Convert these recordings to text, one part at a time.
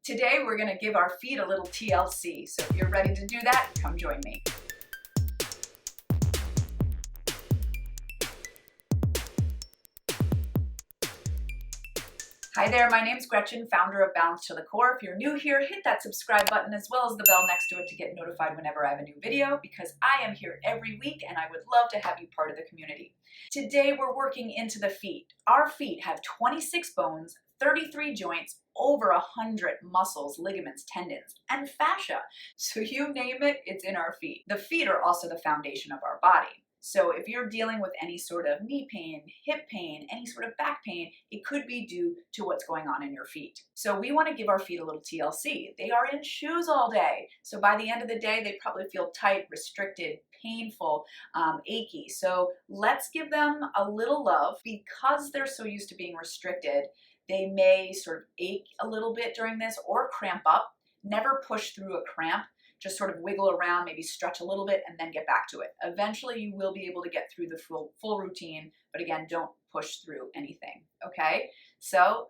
Today we're going to give our feet a little TLC, so if you're ready to do that, come join me. Hi there, my name's Gretchen, founder of Balance to the Core. If you're new here, hit that subscribe button as well as the bell next to it to get notified whenever I have a new video, because I am here every week and I would love to have you part of the community. Today we're working into the feet. Our feet have 26 bones, 33 joints, over 100 muscles, ligaments, tendons, and fascia. So you name it, it's in our feet. The feet are also the foundation of our body. So if you're dealing with any sort of knee pain, hip pain, any sort of back pain, it could be due to what's going on in your feet. So we want to give our feet a little TLC. They are in shoes all day. So by the end of the day, they probably feel tight, restricted, painful, achy. So let's give them a little love. Because they're so used to being restricted, they may sort of ache a little bit during this or cramp up. Never push through a cramp. Just sort of wiggle around, maybe stretch a little bit, and then get back to it. Eventually, you will be able to get through the full routine, but again, don't push through anything, okay? So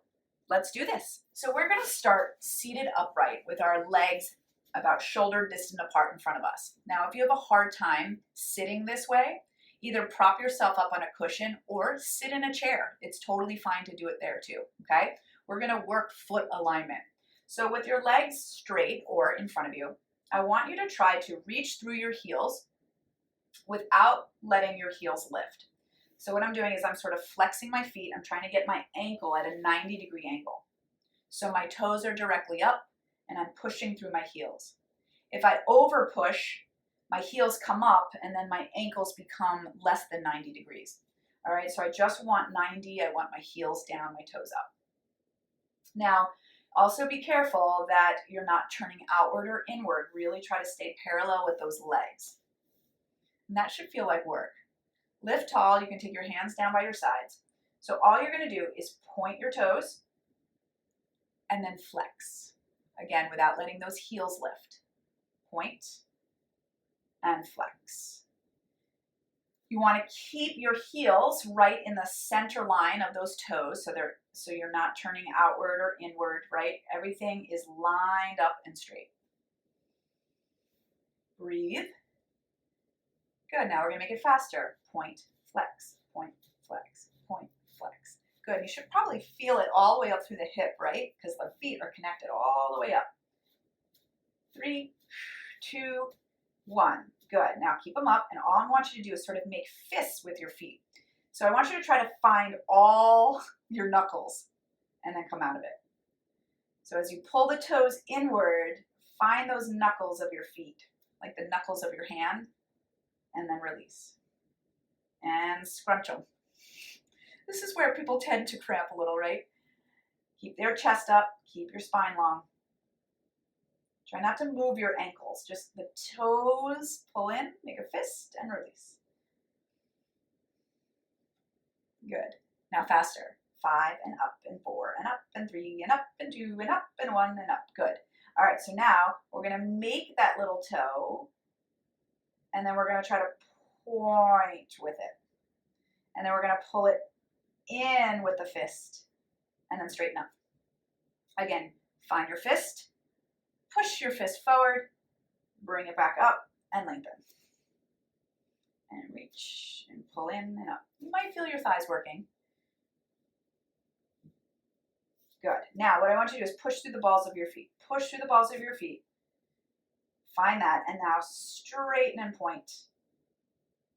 let's do this. So we're gonna start seated upright with our legs about shoulder distance apart in front of us. Now, if you have a hard time sitting this way, either prop yourself up on a cushion or sit in a chair. It's totally fine to do it there too, okay? We're gonna work foot alignment. So with your legs straight or in front of you, I want you to try to reach through your heels without letting your heels lift. So what I'm doing is I'm sort of flexing my feet. I'm trying to get my ankle at a 90-degree angle. So my toes are directly up and I'm pushing through my heels. If I over push, my heels come up and then my ankles become less than 90 degrees. All right, so I just want 90. I want my heels down, my toes up. Now, also be careful that you're not turning outward or inward. Really try to stay parallel with those legs. And that should feel like work. Lift tall. You can take your hands down by your sides. So all you're going to do is point your toes and then flex. Again, without letting those heels lift. Point and flex. You want to keep your heels right in the center line of those toes so you're not turning outward or inward, right? Everything is lined up and straight. Breathe. Good. Now we're going to make it faster. Point, flex, point, flex, point, flex. Good. You should probably feel it all the way up through the hip, right? Because the feet are connected all the way up. 3, 2, 1. Good. Now keep them up, and all I want you to do is sort of make fists with your feet. So I want you to try to find all your knuckles and then come out of it. So as you pull the toes inward, find those knuckles of your feet, like the knuckles of your hand, and then release. And scrunch them. This is where people tend to cramp a little, right? Keep their chest up, keep your spine long. Try not to move your ankles, just the toes, pull in, make a fist, and release. Good. Now faster. 5 and up and 4 and up and 3 and up and 2 and up and 1 and up. Good. All right, so now we're going to make that little toe, and then we're going to try to point with it. And then we're going to pull it in with the fist, and then straighten up. Again, find your fist. Push your fist forward, bring it back up, and lengthen. And reach, and pull in and up. You might feel your thighs working. Good. Now, what I want you to do is push through the balls of your feet. Push through the balls of your feet. Find that, and now straighten and point.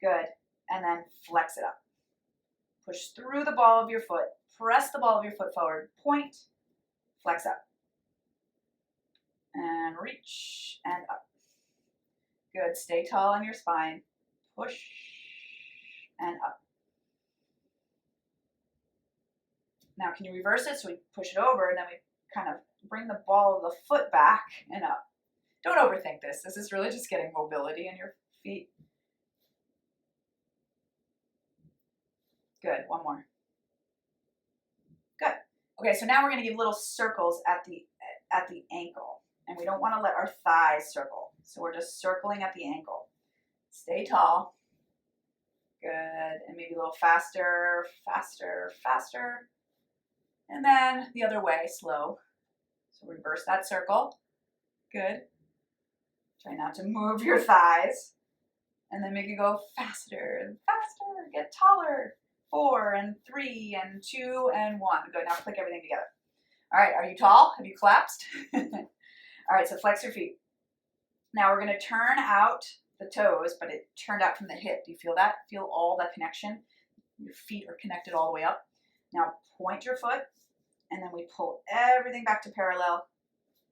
Good. And then flex it up. Push through the ball of your foot. Press the ball of your foot forward. Point, flex up. And reach and up. Good. Stay tall on your spine. Push and up. Now, can you reverse it? So we push it over and then we kind of bring the ball of the foot back and up. Don't overthink this. This is really just getting mobility in your feet. Good. One more. Good. Okay, so now we're going to give little circles at the ankle. And we don't want to let our thighs circle. So we're just circling at the ankle. Stay tall. Good. And maybe a little faster, faster, faster. And then the other way, slow. So reverse that circle. Good. Try not to move your thighs. And then make it go faster and faster. Get taller. 4 and 3 and 2 and 1. Good. Now click everything together. All right. Are you tall? Have you collapsed? All right. So flex your feet. Now we're going to turn out the toes, but it turned out from the hip. Do you feel that? Feel all that connection? Your feet are connected all the way up. Now point your foot, and then we pull everything back to parallel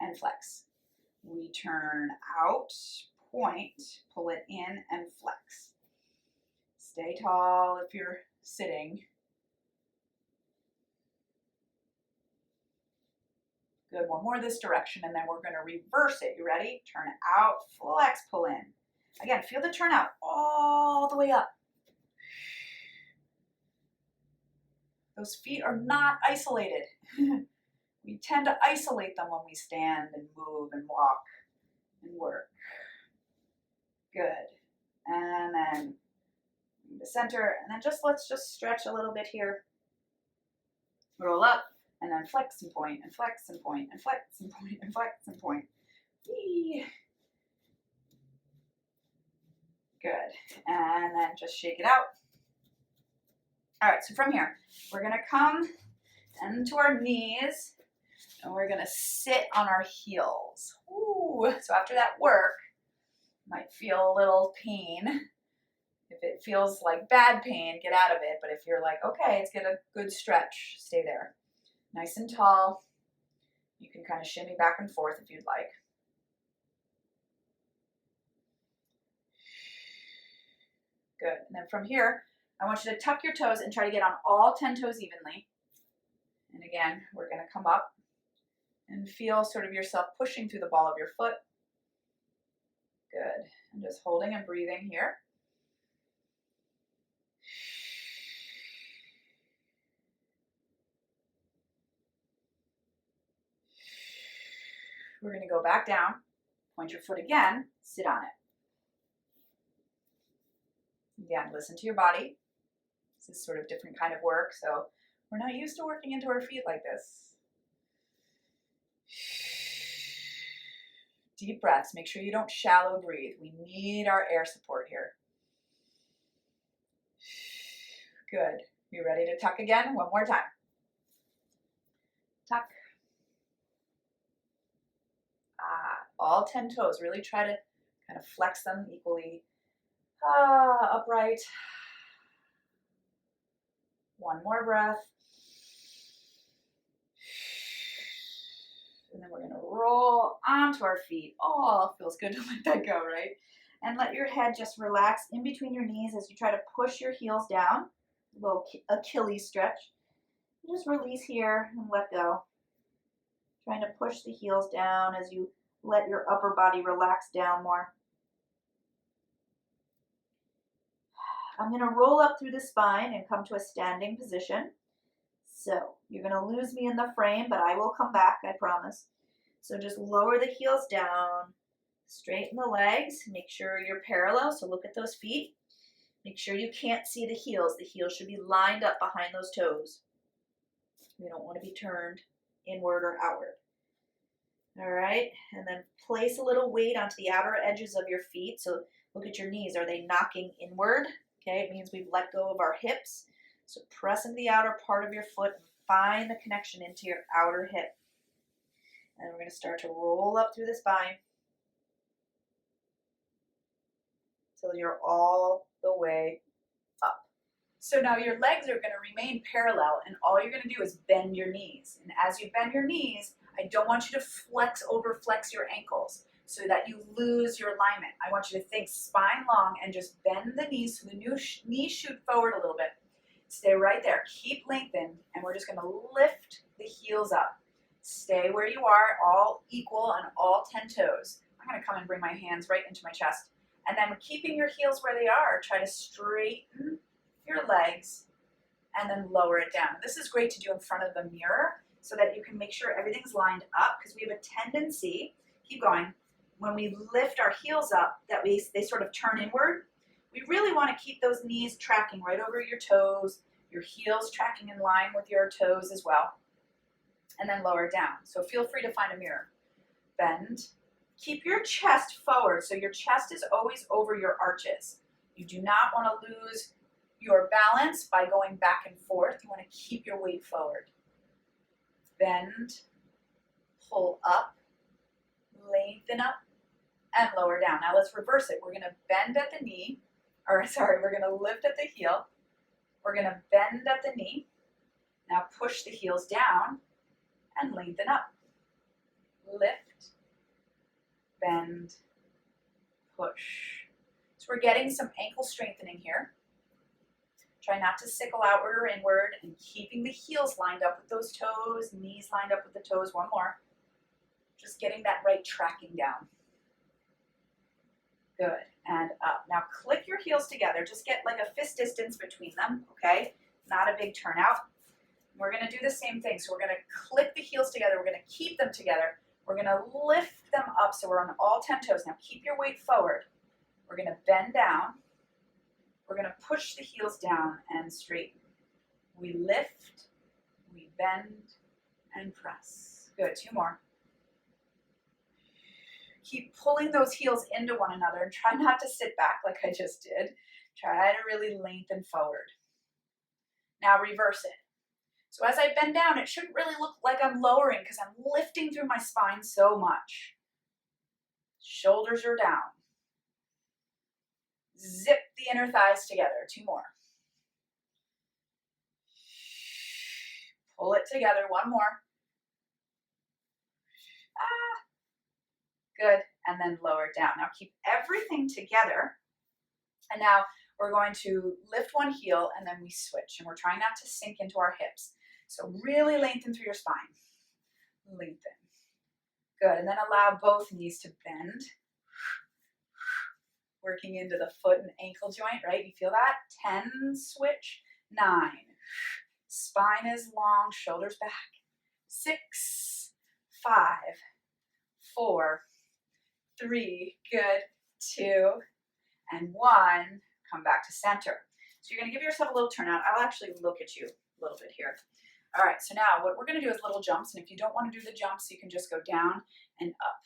and flex. We turn out, point, pull it in, and flex. Stay tall if you're sitting. Good, one more this direction, and then we're going to reverse it. You ready? Turn out, flex, pull in. Again, feel the turn out all the way up. Those feet are not isolated. We tend to isolate them when we stand and move and walk and work. Good. And then the center, and then let's just stretch a little bit here. Roll up, and then flex and point, and flex and point, and flex and point, and flex and point. Whee. Good. And then just shake it out. All right, so from here, we're going to come into our knees, and we're going to sit on our heels. Ooh. So after that work, you might feel a little pain. If it feels like bad pain, get out of it. But if you're like, okay, let's get a good stretch, stay there. Nice and tall. You can kind of shimmy back and forth if you'd like. Good. And then from here, I want you to tuck your toes and try to get on all 10 toes evenly. And again, we're going to come up and feel sort of yourself pushing through the ball of your foot. Good. And just holding and breathing here. We're going to go back down, point your foot again, sit on it. Again, listen to your body. This is sort of different kind of work, so we're not used to working into our feet like this. Deep breaths. Make sure you don't shallow breathe. We need our air support here. Good. You ready to tuck again? One more time. Tuck. All 10 toes. Really try to kind of flex them equally. Upright. One more breath. And then we're going to roll onto our feet. Oh, feels good to let that go, right? And let your head just relax in between your knees as you try to push your heels down. A little Achilles stretch. Just release here and let go. Trying to push the heels down as you let your upper body relax down more. I'm going to roll up through the spine and come to a standing position. So you're going to lose me in the frame, but I will come back, I promise. So just lower the heels down, straighten the legs, make sure you're parallel, so look at those feet. Make sure you can't see the heels. The heels should be lined up behind those toes. We don't want to be turned inward or outward. All right, and then place a little weight onto the outer edges of your feet. So look at your knees. Are they knocking inward? Okay, it means we've let go of our hips. So press into the outer part of your foot and find the connection into your outer hip. And we're going to start to roll up through the spine till you're all the way up. So now your legs are going to remain parallel, and all you're going to do is bend your knees. And as you bend your knees, I don't want you to overflex your ankles so that you lose your alignment. I want you to think spine long and just bend the knees so the knees shoot forward a little bit. Stay right there. Keep lengthened, and we're just going to lift the heels up. Stay where you are, all equal on all 10 toes. I'm going to come and bring my hands right into my chest. And then keeping your heels where they are, try to straighten your legs and then lower it down. This is great to do in front of the mirror so that you can make sure everything's lined up, because we have a tendency, keep going, when we lift our heels up, that they sort of turn inward. We really want to keep those knees tracking right over your toes, your heels tracking in line with your toes as well. and then lower down. So feel free to find a mirror. Bend. Keep your chest forward, so your chest is always over your arches. You do not want to lose your balance by going back and forth. You want to keep your weight forward. Bend, pull up, lengthen up, and lower down. Now let's reverse it. We're going to bend at the knee, we're going to lift at the heel. We're going to bend at the knee. Now push the heels down and lengthen up. Lift, bend, push. So we're getting some ankle strengthening here. Try not to sickle outward or inward, and keeping the heels lined up with those toes, knees lined up with the toes. One more. Just getting that right tracking down. Good, and up. Now click your heels together. Just get like a fist distance between them, okay? Not a big turnout. We're gonna do the same thing. So we're gonna click the heels together. We're gonna keep them together. We're gonna lift them up so we're on all 10 toes. Now keep your weight forward. We're gonna bend down. We're gonna push the heels down and straighten. We lift, we bend, and press. Good, 2 more. Keep pulling those heels into one another and try not to sit back like I just did. Try to really lengthen forward. Now reverse it. So as I bend down, it shouldn't really look like I'm lowering because I'm lifting through my spine so much. Shoulders are down. Zip the inner thighs together. 2 more. Pull it together. 1 more. Good. And then lower it down. Now keep everything together. And now we're going to lift one heel and then we switch. And we're trying not to sink into our hips. So really lengthen through your spine. Lengthen. Good. And then allow both knees to bend. Working into the foot and ankle joint, right? You feel that? 10, switch. 9. Spine is long, shoulders back. 6, 5, 4, 3, good, 2, and 1. Come back to center. So you're gonna give yourself a little turnout. I'll actually look at you a little bit here. All right, so now what we're gonna do is little jumps, and if you don't wanna do the jumps, you can just go down and up,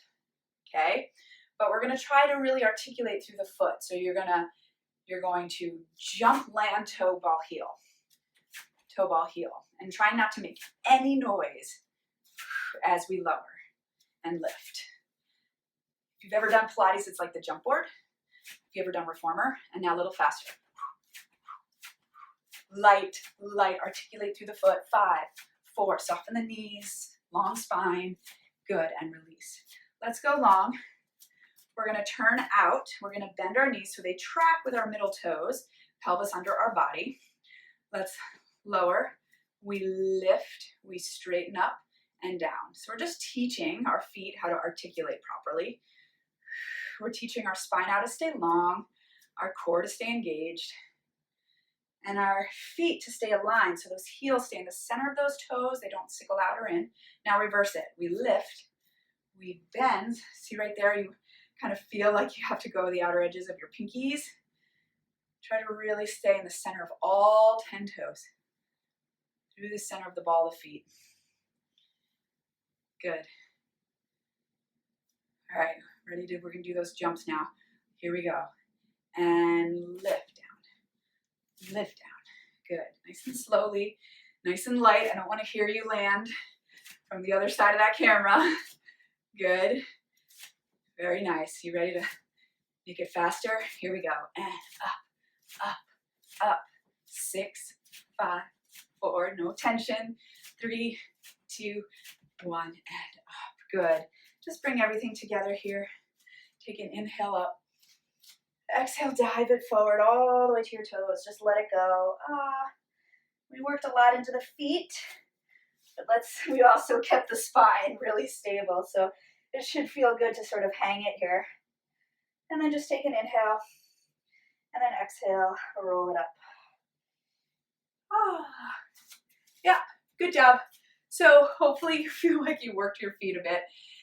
okay? But we're gonna try to really articulate through the foot. So you're going to jump, land, toe, ball, heel. Toe, ball, heel. And try not to make any noise as we lower and lift. If you've ever done Pilates, it's like the jump board. If you've ever done reformer, and now a little faster. Light, light, articulate through the foot. 5, 4, soften the knees, long spine. Good, and release. Let's go long. We're gonna turn out. We're gonna bend our knees so they track with our middle toes, pelvis under our body. Let's lower. We lift, we straighten up and down. So we're just teaching our feet how to articulate properly. We're teaching our spine how to stay long, our core to stay engaged, and our feet to stay aligned so those heels stay in the center of those toes. They don't sickle out or in. Now reverse it. We lift, we bend. See right there, you kind of feel like you have to go the outer edges of your pinkies. Try to really stay in the center of all 10 toes. Through the center of the ball of feet. Good. All right, we're gonna do those jumps now. Here we go. And lift down, lift down. Good, nice and slowly, nice and light. I don't wanna hear you land from the other side of that camera. Good, very nice. You ready to make it faster? Here we go. And up, up, up. 6, 5, 4, no tension. 3, 2, 1, and up. Good. Just bring everything together here. Take an inhale up. Exhale, dive it forward all the way to your toes. Just let it go. We worked a lot into the feet, but we also kept the spine really stable. So it should feel good to sort of hang it here. And then just take an inhale and then exhale, roll it up. Yeah, good job. So hopefully you feel like you worked your feet a bit.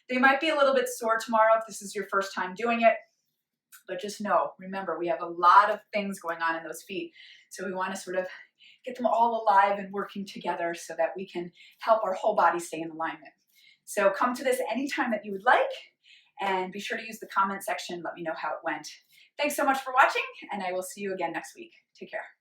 They might be a little bit sore tomorrow if this is your first time doing it, but just know, remember, we have a lot of things going on in those feet. So we want to sort of get them all alive and working together so that we can help our whole body stay in alignment. So come to this anytime that you would like, and be sure to use the comment section. Let me know how it went. Thanks so much for watching, and I will see you again next week. Take care.